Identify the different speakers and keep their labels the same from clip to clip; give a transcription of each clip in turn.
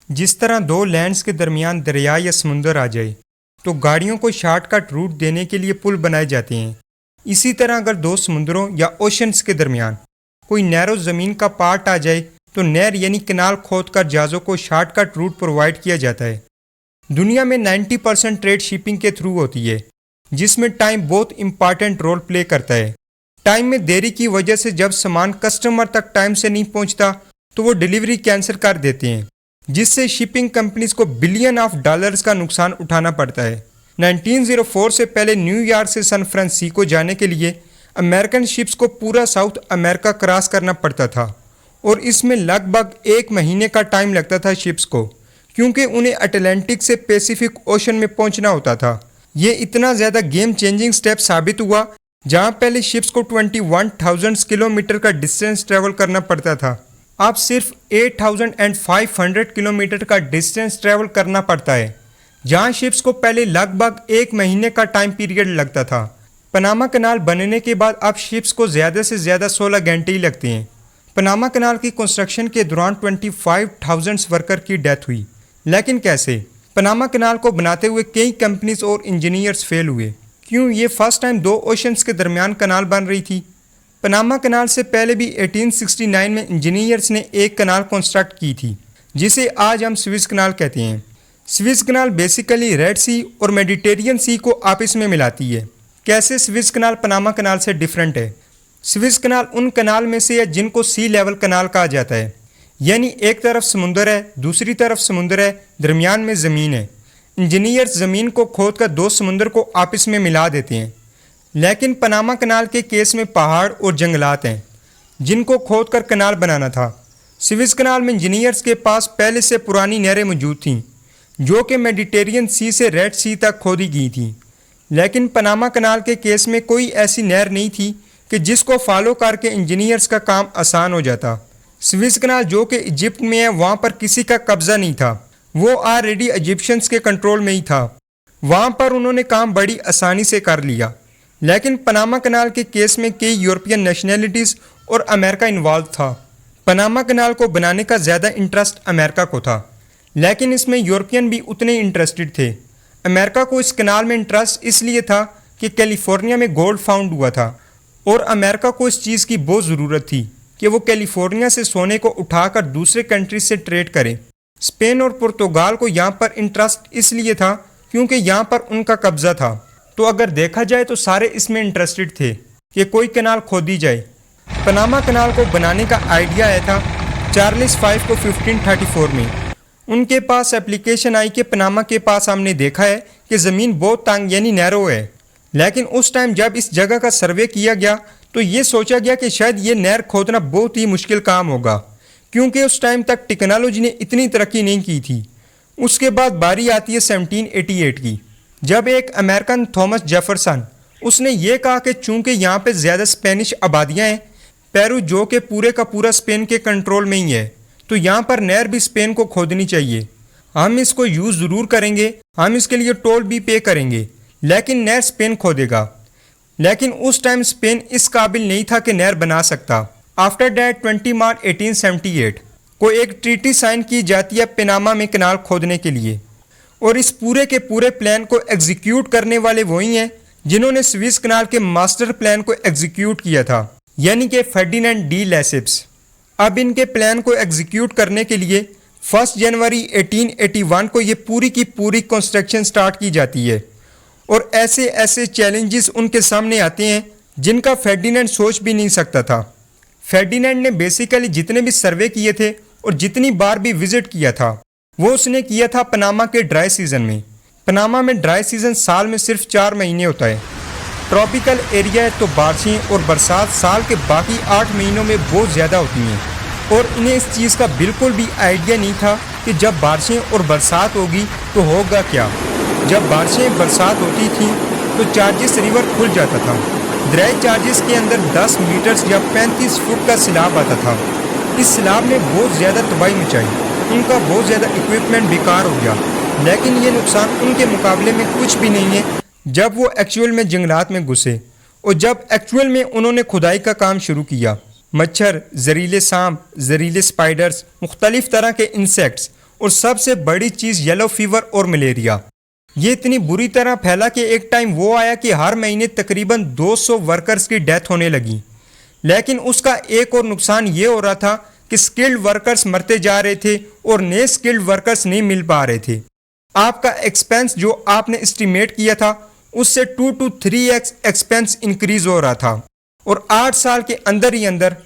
Speaker 1: जिस तरह दो लैंड्स के दरमियान दरिया या समुंदर आ जाए तो गाड़ियों को शॉर्टकट रूट देने के लिए पुल बनाए जाते हैं। इसी तरह अगर दो समुद्रों या ओशंस के दरमियान कोई नैरो ज़मीन का पार्ट आ जाए तो नहर यानी कनाल खोदकर जहाज़ों को शॉर्टकट रूट प्रोवाइड किया जाता है। दुनिया में 90% ट्रेड शिपिंग के थ्रू होती है, जिसमें टाइम बहुत इंपॉर्टेंट रोल प्ले करता है। टाइम में देरी की वजह से जब सामान कस्टमर तक टाइम से नहीं पहुंचता तो वो डिलीवरी कैंसिल कर देते हैं, जिससे शिपिंग कंपनीज को बिलियन ऑफ डॉलर्स का नुकसान उठाना पड़ता है। 1904 से पहले न्यूयॉर्क से सैन फ्रांसिस्को जाने के लिए अमेरिकन शिप्स को पूरा साउथ अमेरिका क्रॉस करना पड़ता था और इसमें लगभग 1 महीने का टाइम लगता था शिप्स को, क्योंकि उन्हें अटलांटिक से पैसिफिक ओशन में पहुंचना होता था। ये इतना ज़्यादा गेम चेंजिंग स्टेप साबित हुआ जहां पहले शिप्स को 21,000 किलोमीटर का डिस्टेंस ट्रेवल करना पड़ता था, अब सिर्फ 8,500 किलोमीटर का डिस्टेंस ट्रेवल करना पड़ता है, जहां शिप्स को पहले लगभग 1 महीने का टाइम पीरियड लगता था। पनामा कनाल बनने के बाद अब शिप्स को ज़्यादा से ज़्यादा 16 घंटे ही लगते हैं। पनामा कनाल की कंस्ट्रक्शन के दौरान 25,000 वर्कर की डेथ हुई। लेकिन कैसे? पनामा कनाल को बनाते हुए कई कंपनीज और इंजीनियर्स फेल हुए। क्यों? ये फर्स्ट टाइम दो ओशंस के दरमियान कनाल बन रही थी। पनामा कनाल से पहले भी 1869 में इंजीनियर्स ने एक कनाल कंस्ट्रक्ट की थी, जिसे आज हम स्विस कनाल कहते हैं। स्विस कनाल बेसिकली रेड सी और मेडिटेरियन सी को आपस में मिलाती है। कैसे स्विस कनाल पनामा कनाल से डिफरेंट है? स्विस कनाल उन कनाल में से है जिनको सी लेवल कनाल कहा जाता है, यानी एक तरफ समुंदर है, दूसरी तरफ समुंदर है, दरमियान में ज़मीन है। इंजीनियर्स ज़मीन को खोदकर दो समुंदर को आपस में मिला देते हैं। लेकिन पनामा कनाल के केस में पहाड़ और जंगलात हैं, जिनको खोदकर कनाल बनाना था। स्विस कनाल में इंजीनियर्स के पास पहले से पुरानी नहरें मौजूद थीं, जो कि मेडिटेरियन सी से रेड सी तक खोदी गई थी। लेकिन पनामा कनाल के केस में कोई ऐसी नहर नहीं थी कि जिसको फॉलो करके इंजीनियर्स का काम आसान हो जाता। स्विस कनाल जो कि इजिप्ट में है, वहाँ पर किसी का कब्जा नहीं था, वो ऑलरेडी इजिप्शियंस के कंट्रोल में ही था। वहाँ पर उन्होंने काम बड़ी आसानी से कर लिया। लेकिन पनामा कनाल के केस में कई यूरोपियन नेशनैलिटीज़ और अमेरिका इन्वॉल्व था। पनामा कनाल को बनाने का ज़्यादा इंटरेस्ट अमेरिका को था, लेकिन इसमें यूरोपियन भी उतने इंटरेस्टेड थे। अमेरिका को इस कनाल में इंटरेस्ट इसलिए था कि कैलिफोर्निया में गोल्ड फाउंड हुआ था और अमेरिका को इस चीज़ की बहुत ज़रूरत थी कि वो कैलिफोर्निया से सोने को उठाकर दूसरे कंट्रीज से ट्रेड करें। स्पेन और पुर्तगाल को यहाँ पर इंटरेस्ट इसलिए था क्योंकि यहाँ पर उनका कब्जा था। तो अगर देखा जाए तो सारे इसमें इंटरेस्टेड थे कि कोई कनाल खोदी जाए। पनामा कनाल को बनाने का आइडिया आया था चार्ल्स फाइव को 1534 में। उनके पास एप्लीकेशन आई कि पनामा के पास हमने देखा है कि ज़मीन बहुत तंग यानी नैरो है। लेकिन उस टाइम जब इस जगह का सर्वे किया गया तो ये सोचा गया कि शायद ये नहर खोदना बहुत ही मुश्किल काम होगा, क्योंकि उस टाइम तक टेक्नोलॉजी ने इतनी तरक्की नहीं की थी। उसके बाद बारी आती है 1788 की, जब एक अमेरिकन थॉमस जेफरसन उसने ये कहा कि चूंकि यहाँ पे ज़्यादा स्पेनिश आबादियाँ हैं, पेरू जो कि पूरे का पूरा स्पेन के कंट्रोल में ही है, तो यहाँ पर नहर भी स्पेन को खोदनी चाहिए। हम इसको यूज़ ज़रूर करेंगे, हम इसके लिए टोल भी पे करेंगे, लेकिन नहर स्पेन खोदेगा। लेकिन उस टाइम स्पेन इस काबिल नहीं था कि नहर बना सकता। आफ्टर डैट 20 मार्च 1878 को एक ट्रीटी साइन की जाती है पनामा में कनाल खोदने के लिए, और इस पूरे के पूरे प्लान को एग्जीक्यूट करने वाले वही हैं जिन्होंने स्विस कनाल के मास्टर प्लान को एग्जीक्यूट किया था, यानी कि फर्डिनेंड डी लेसेप्स। अब इनके प्लान को एग्जीक्यूट करने के लिए 1 जनवरी 1881 को ये पूरी की पूरी कंस्ट्रक्शन स्टार्ट की जाती है, और ऐसे ऐसे चैलेंजेस उनके सामने आते हैं जिनका फर्डिनेंड सोच भी नहीं सकता था। फर्डिनेंड ने बेसिकली जितने भी सर्वे किए थे और जितनी बार भी विजिट किया था, वो उसने किया था पनामा के ड्राई सीज़न में। पनामा में ड्राई सीज़न साल में सिर्फ 4 महीने होता है। ट्रॉपिकल एरिया है तो बारिशें और बरसात साल के बाकी 8 महीनों में बहुत ज़्यादा होती हैं, और इन्हें इस चीज़ का बिल्कुल भी आइडिया नहीं था कि जब बारिशें और बरसात होगी तो होगा क्या। जब बारिशें बरसात होती थी तो चार्जिस रिवर खुल जाता था। ड्राई चार्जिस के अंदर 10 मीटर या 35 फुट का सैलाब आता था। इस सैलाब ने बहुत ज़्यादा तबाही मचाई, उनका बहुत ज़्यादा इक्विपमेंट बेकार हो गया। लेकिन ये नुकसान उनके मुकाबले में कुछ भी नहीं है जब वो एक्चुअल में जंगलात में घुसे और जब एक्चुअल में उन्होंने खुदाई का काम शुरू किया। मच्छर, जहरीले सांप, जहरीले स्पाइडर्स, मुख्तलिफ तरह के इंसेक्ट्स और सबसे बड़ी चीज़ येलो फीवर और मलेरिया। ये इतनी बुरी तरह फैला कि एक टाइम वो आया कि हर महीने तकरीबन 200 वर्कर्स की डेथ होने लगी। लेकिन उसका एक और नुकसान ये हो रहा था कि स्किल्ड वर्कर्स मरते जा रहे थे और नए स्किल्ड वर्कर्स नहीं मिल पा रहे थे। आपका एक्सपेंस जो आपने एस्टिमेट किया था उससे 2 to 3x एक्सपेंस इंक्रीज हो रहा था। और 8 साल के अंदर ही अंदर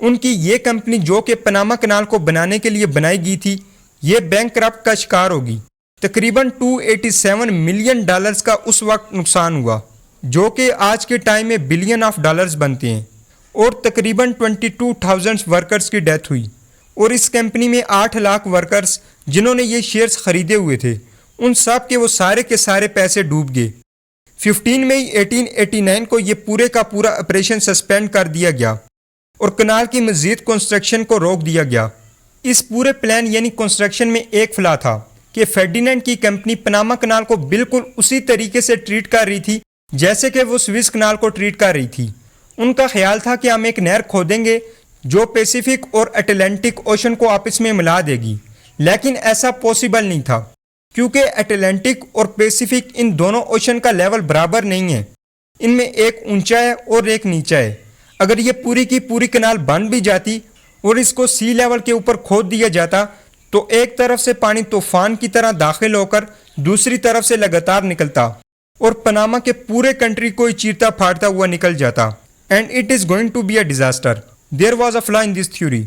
Speaker 1: उनकी ये कंपनी जो कि पनामा कनाल को बनाने के लिए बनाई गई थी, ये बैंकरप्ट का शिकार होगी। तकरीबन $287 मिलियन का उस वक्त नुकसान हुआ, जो कि आज के टाइम में बिलियन ऑफ डॉलर्स बनते हैं। और तकरीबन 22,000 वर्कर्स की डेथ हुई। और इस कंपनी में 8 लाख वर्कर्स जिन्होंने ये शेयर्स खरीदे हुए थे, उन सब के वो सारे के सारे पैसे डूब गए। 15 मई 1889 को ये पूरे का पूरा ऑपरेशन सस्पेंड कर दिया गया और कनाल की मजीद कंस्ट्रक्शन को रोक दिया गया। इस पूरे प्लान यानी कंस्ट्रक्शन में एक फ्लॉ था कि फेर्डिनेंड की कंपनी पनामा कनाल को बिल्कुल उसी तरीके से ट्रीट कर रही थी जैसे कि वो स्विस कनाल को ट्रीट कर रही थी। उनका ख्याल था कि हम एक नहर खोदेंगे जो पैसिफिक और अटलांटिक ओशन को आपस में मिला देगी, लेकिन ऐसा पॉसिबल नहीं था क्योंकि अटलांटिक और पैसिफिक इन दोनों ओशन का लेवल बराबर नहीं है। इनमें एक ऊंचा है और एक नीचा है। अगर ये पूरी की पूरी कनाल बन भी जाती और इसको सी लेवल के ऊपर खोद दिया जाता तो एक तरफ से पानी तूफान की तरह दाखिल होकर दूसरी तरफ से लगातार निकलता और पनामा के पूरे कंट्री को ही चीरता फाड़ता हुआ निकल जाता। And it is going to be a disaster. There was a flaw in this theory.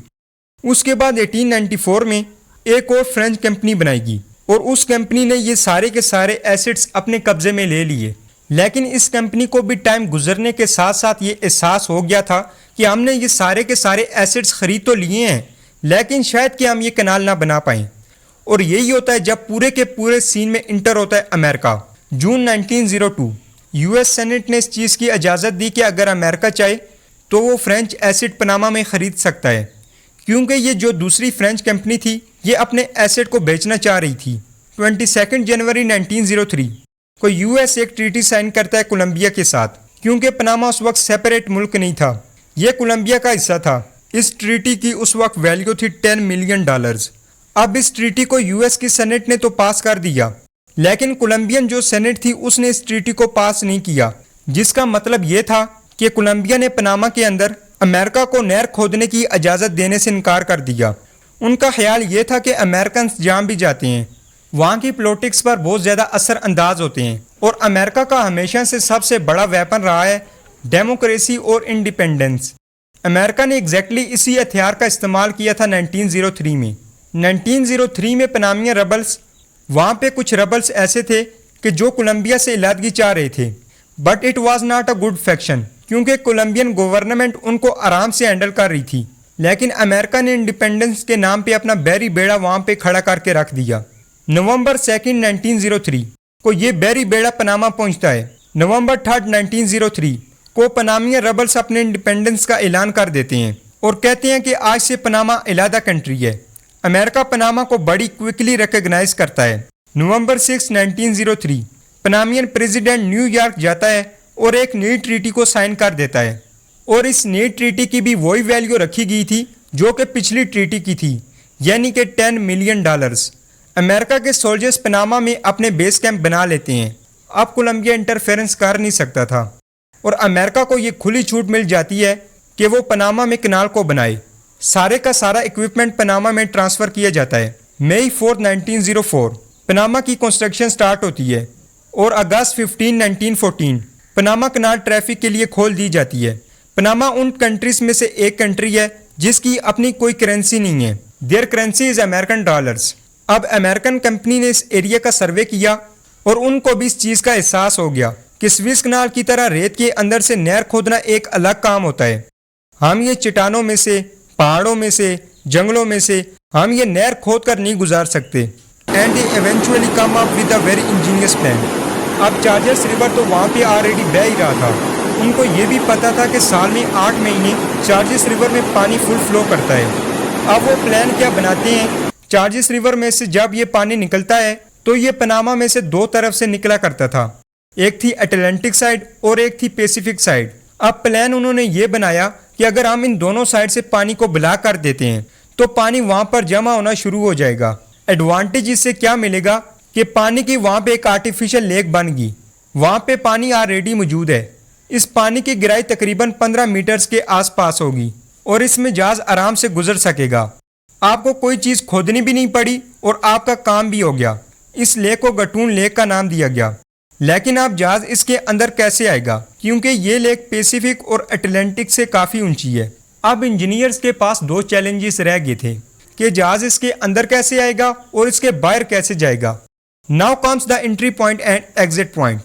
Speaker 1: उसके बाद 1894 में एक और फ्रेंच कंपनी बनाएगी और उस कंपनी ने ये सारे के सारे एसेट्स अपने कब्जे में ले लिए। लेकिन इस कंपनी को भी टाइम गुजरने के साथ साथ ये एहसास हो गया था कि हमने ये सारे के सारे एसेट्स खरीद तो लिए हैं, लेकिन शायद कि हम ये कनाल ना बना पाएँ। और यही होता है जब पूरे के पूरे सीन में इंटर होता है अमेरिका। जून 1902 यूएस सेनेट ने इस चीज़ की इजाज़त दी कि अगर अमेरिका चाहे तो वो फ्रेंच एसेट पनामा में ख़रीद सकता है, क्योंकि ये जो दूसरी फ्रेंच कंपनी थी ये अपने एसेट को बेचना चाह रही थी। 22 जनवरी 1903 को यूएस एक ट्रीटी साइन करता है कोलंबिया के साथ, क्योंकि पनामा उस वक्त सेपरेट मुल्क नहीं था, ये कोलंबिया का हिस्सा था। इस ट्रीटी की उस वक्त वैल्यू थी $10 मिलियन। अब इस ट्रीटी को यूएस की सेनेट ने तो पास कर दिया, लेकिन कोलंबियन जो सेनेट थी उसने इस ट्रीटी को पास नहीं किया, जिसका मतलब ये था कि कोलंबिया ने पनामा के अंदर अमेरिका को नहर खोदने की इजाज़त देने से इनकार कर दिया। उनका ख्याल ये था कि अमेरिकन जहाँ भी जाते हैं वहाँ की पॉलिटिक्स पर बहुत ज़्यादा असर अंदाज होते हैं और अमेरिका का हमेशा से सबसे बड़ा वेपन रहा है डेमोक्रेसी और इंडिपेंडेंस। अमेरिका ने एग्जैक्टली इसी हथियार का इस्तेमाल किया था 1903 में। 1903 में पनामिया रबल्स, वहाँ पे कुछ रबल्स ऐसे थे कि जो कोलंबिया से इलादगी चाह रहे थे, but it was not a good faction, क्योंकि कोलंबियन गवर्नमेंट उनको आराम से हैंडल कर रही थी। लेकिन अमेरिका ने इंडिपेंडेंस के नाम पे अपना बैरी बेड़ा वहाँ पे खड़ा करके रख दिया। नवंबर 2, 1903 को ये बैरी बेड़ा पनामा पहुँचता है। नवंबर 3, 1903 को पनामिया रबल्स अपने इंडिपेंडेंस का ऐलान कर देते हैं और कहते हैं कि आज से पनामा अलहदा कंट्री है। अमेरिका पनामा को बड़ी क्विकली रिकॉग्नाइज करता है। नवंबर 6, 1903 पनामियन प्रेसिडेंट न्यूयॉर्क जाता है और एक नई ट्रीटी को साइन कर देता है और इस नई ट्रीटी की भी वही वैल्यू रखी गई थी जो कि पिछली ट्रीटी की थी, यानी कि $10 मिलियन। अमेरिका के सोल्जर्स पनामा में अपने बेस कैंप बना लेते हैं। अब कोलंबिया इंटरफेरेंस कर नहीं सकता था और अमेरिका को ये खुली छूट मिल जाती है कि वो पनामा में कनाल को बनाए। सारे का सारा इक्विपमेंट पनामा में ट्रांसफ़र किया जाता है। मई 4, 1904 पनामा की कंस्ट्रक्शन स्टार्ट होती है और अगस्त 15, 1914 पनामा कनाल ट्रैफिक के लिए खोल दी जाती है। पनामा उन कंट्रीज में से एक कंट्री है जिसकी अपनी कोई करेंसी नहीं है। There currency is American dollars. अब अमेरिकन कंपनी ने इस एरिया का सर्वे किया और उनको भी इस चीज़ का एहसास हो गया कि स्विस कनाल की तरह रेत के अंदर से नहर खोदना एक अलग काम होता है। हम ये चट्टानों में से, पहाड़ों में से, जंगलों में से हम ये नहर खोद कर नहीं गुजार सकते। And they eventually come up with a very Angénieux plan. अब चार्जर्स रिवर तो वहाँ पे ऑलरेडी बह ही रहा था। उनको ये भी पता था कि साल में 8 महीने चार्जर्स रिवर में पानी फुल फ्लो करता है। अब वो प्लान क्या बनाते हैं, चार्जर्स रिवर में से जब ये पानी निकलता है तो ये पनामा में से 2 तरफ से निकला करता था, एक थी अटलांटिक साइड और एक थी पैसिफिक साइड। अब प्लान उन्होंने ये बनाया कि अगर हम इन दोनों साइड से पानी को ब्लॉक कर देते हैं तो पानी वहाँ पर जमा होना शुरू हो जाएगा। एडवांटेज इससे क्या मिलेगा कि पानी की वहाँ पे एक आर्टिफिशियल लेक बन गई, वहाँ पे पानी ऑलरेडी मौजूद है। इस पानी की गहराई तकरीबन 15 मीटर्स के आसपास होगी और इसमें जहाज आराम से गुजर सकेगा। आपको कोई चीज़ खोदनी भी नहीं पड़ी और आपका काम भी हो गया। इस लेक को गटून लेक का नाम दिया गया। लेकिन आप जहाज इसके अंदर कैसे आएगा, क्योंकि ये लेक पैसिफिक और अटलांटिक से काफ़ी ऊंची है। अब इंजीनियर्स के पास दो चैलेंजेस रह गए थे कि जहाज इसके अंदर कैसे आएगा और इसके बाहर कैसे जाएगा। Now comes the entry point and exit point.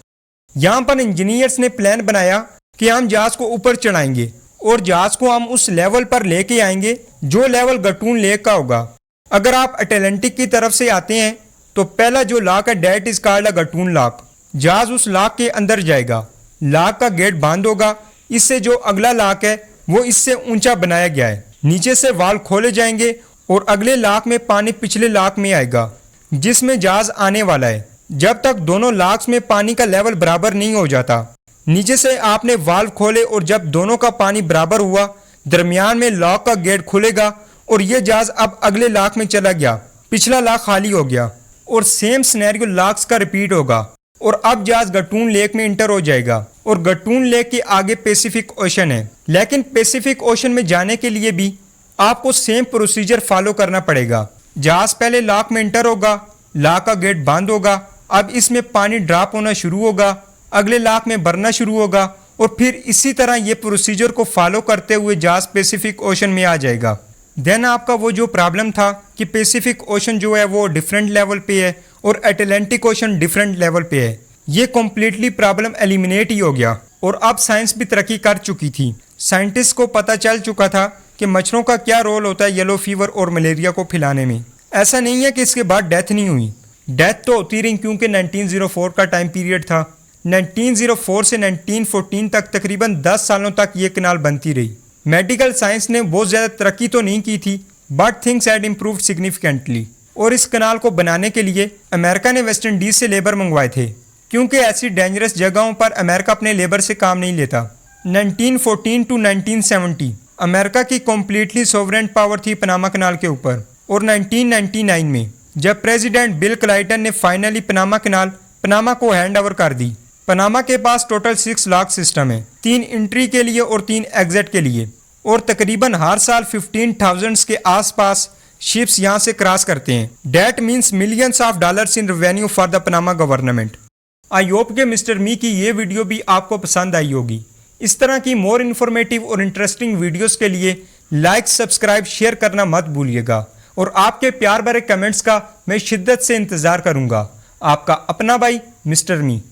Speaker 1: यहाँ पर इंजीनियर्स ने प्लान बनाया कि हम जहाज को ऊपर चढ़ाएंगे और जहाज को हम उस लेवल पर लेके आएंगे जो लेवल गटून लेक का होगा। अगर आप अटलांटिक की तरफ से आते हैं तो पहला जो लॉक है डेट इज कॉल्ड गटून लॉक। जहाज उस लॉक के अंदर जाएगा, लॉक का गेट बंद होगा। इससे जो अगला लॉक है वो इससे ऊंचा बनाया गया है। नीचे से वाल खोले जाएंगे और अगले लॉक में पानी पिछले लॉक में आएगा जिसमें जहाज आने वाला है, जब तक दोनों लॉक्स में पानी का लेवल बराबर नहीं हो जाता। नीचे से आपने वाल्व खोले और जब दोनों का पानी बराबर हुआ, दरमियान में लॉक का गेट खुलेगा और ये जहाज अब अगले लॉक में चला गया, पिछला लॉक खाली हो गया और सेम सिनेरियो लॉक्स का रिपीट होगा और अब जहाज गटून लेक में इंटर हो जाएगा। और गटून लेक के आगे पैसिफिक ओशन है। लेकिन पैसिफिक ओशन में जाने के लिए भी आपको सेम प्रोसीजर फॉलो करना पड़ेगा। जहाज पहले लॉक में इंटर होगा, लॉक का गेट बंद होगा, अब इसमें पानी ड्रॉप होना शुरू होगा, अगले लॉक में भरना शुरू होगा और फिर इसी तरह ये प्रोसीजर को फॉलो करते हुए जहाज पैसिफिक ओशन में आ जाएगा। देन आपका वो जो प्रॉब्लम था कि पैसिफिक ओशन जो है वो डिफरेंट लेवल पे है और अटलांटिक ओशन डिफरेंट लेवल पे है, ये कम्प्लीटली प्रॉब्लम एलिमिनेट ही हो गया। और अब साइंस भी तरक्की कर चुकी थी। साइंटिस्ट को पता चल चुका था कि मच्छरों का क्या रोल होता है येलो फीवर और मलेरिया को फैलाने में। ऐसा नहीं है कि इसके बाद डेथ नहीं हुई, डेथ तो होती रही क्योंकि 1904 का टाइम पीरियड था। 1904 से 1914 तक तकरीबन 10 सालों तक ये कनाल बनती रही। मेडिकल साइंस ने बहुत ज़्यादा तरक्की तो नहीं की थी, but things had improved significantly. और इस कनाल को बनाने के लिए अमेरिका ने वेस्ट इंडीज से लेबर मंगवाए थे, क्योंकि ऐसी डेंजरस जगहों पर अमेरिका अपने लेबर से काम नहीं लेता। 1914 टू 1970 अमेरिका की कम्प्लीटली सोवरेन पावर थी पनामा कनाल के ऊपर। और 1999 में जब प्रेसिडेंट बिल क्लाइंटन ने फाइनली पनामा को हैंड ओवर कर दी। पनामा के पास टोटल 6 लॉक सिस्टम है, 3 एंट्री के लिए और 3 एग्जिट के लिए। और तकरीबन हर साल 15,000 के आसपास शिप्स यहाँ से क्रॉस करते हैं। That means millions of dollars in revenue for the Panama government. I hope के मिस्टर मी की ये वीडियो भी आपको पसंद आई होगी। इस तरह की मोर इन्फॉर्मेटिव और इंटरेस्टिंग वीडियोस के लिए लाइक, सब्सक्राइब, शेयर करना मत भूलिएगा और आपके प्यार भरे कमेंट्स का मैं शिद्दत से इंतज़ार करूँगा। आपका अपना भाई मिस्टर मी।